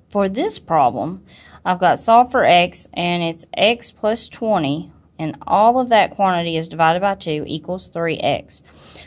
For this problem, I've got solve for x, and it's x plus 20, and all of that quantity is divided by 2 equals 3x.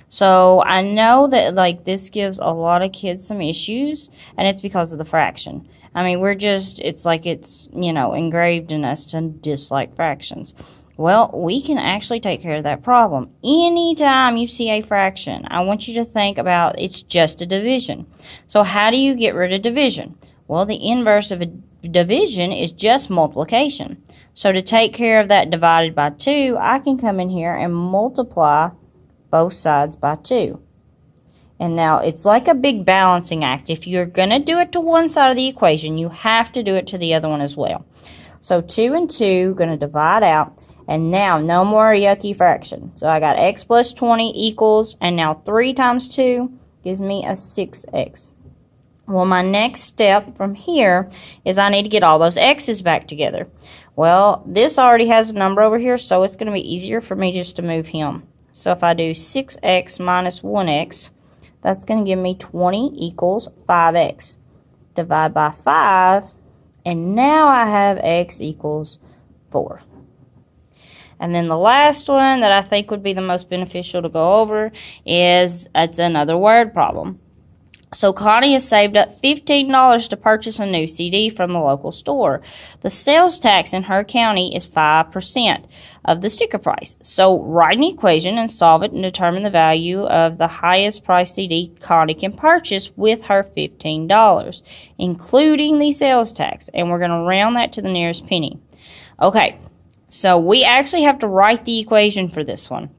So I know that this gives a lot of kids some issues, and it's because of the fraction. I mean, it's like it's, engraved in us to dislike fractions. Well, we can actually take care of that problem. Anytime you see a fraction, I want you to think about it's just a division. So how do you get rid of division? Well, the inverse of a division is just multiplication. So to take care of that divided by 2, I can come in here and multiply both sides by 2. And now it's like a big balancing act. If you're going to do it to one side of the equation, you have to do it to the other one as well. So 2 and 2 going to divide out. And now no more yucky fraction. So I got x plus 20 equals, and now 3 times 2 gives me a 6x. Well, my next step from here is I need to get all those x's back together. Well, this already has a number over here, so it's going to be easier for me just to move him. So if I do 6x minus 1x, that's going to give me 20 equals 5x. Divide by 5, and now I have x equals 4. And then the last one that I think would be the most beneficial to go over is it's another word problem. So Connie has saved up $15 to purchase a new CD from the local store. The sales tax in her county is 5% of the sticker price. So write an equation and solve it and determine the value of the highest price CD Connie can purchase with her $15, including the sales tax. And we're going to round that to the nearest penny. Okay, so we actually have to write the equation for this one.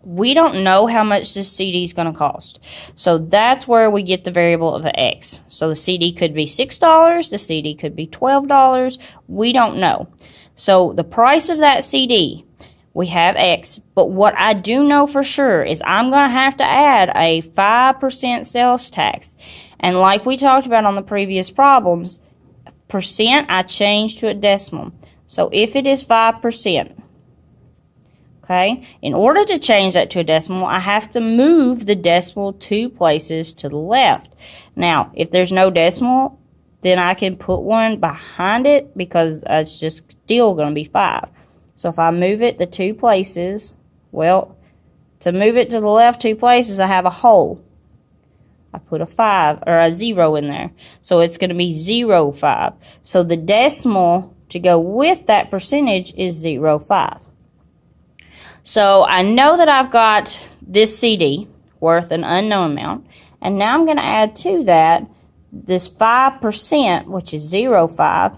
We don't know how much this CD is going to cost. So that's where we get the variable of x. So the CD could be $6, the CD could be $12, we don't know. So the price of that CD, we have x, but what I do know for sure is I'm going to have to add a 5% sales tax. And like we talked about on the previous problems, percent I change to a decimal. So if it is 5%, okay, in order to change that to a decimal, I have to move the decimal 2 places to the left. Now, if there's no decimal, then I can put one behind it because it's just still going to be 5. So if I move it the 2 places, well, to move it to the left 2 places, I have a hole. I put a 5 or a 0 in there. So it's going to be 0.5. So the decimal to go with that percentage is 0.5. So I know that I've got this CD worth an unknown amount, and now I'm going to add to that this 5%, which is 0.5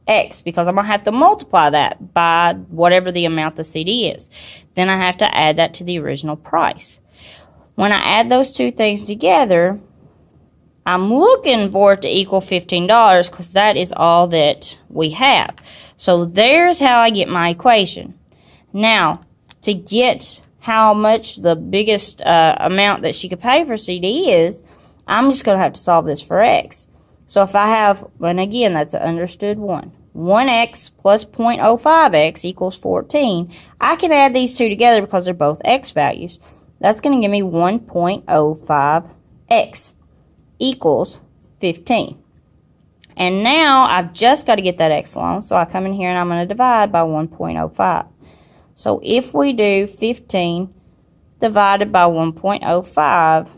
x, because I'm going to have to multiply that by whatever the amount the CD is. Then I have to add that to the original price. When I add those two things together, I'm looking for it to equal $15 because that is all that we have. So there's how I get my equation. Now, to get how much the biggest amount that she could pay for CD is, I'm just going to have to solve this for x. So if I have, and again, that's an understood one. 1x plus 0.05x equals 14. I can add these two together because they're both x values. That's going to give me 1.05x equals 15. And now I've just got to get that x along, so I come in here and I'm going to divide by 1.05. So if we do 15 divided by 1.05,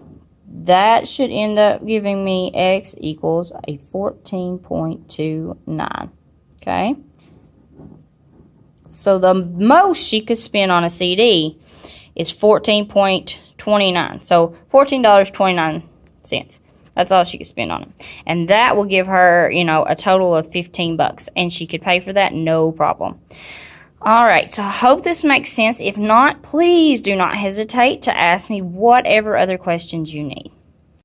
that should end up giving me x equals a 14.29. Okay? So the most she could spend on a CD is $14.29. So $14.29. That's all she could spend on it. And that will give her, a total of $15. And she could pay for that, no problem. Alright, so I hope this makes sense. If not, please do not hesitate to ask me whatever other questions you need.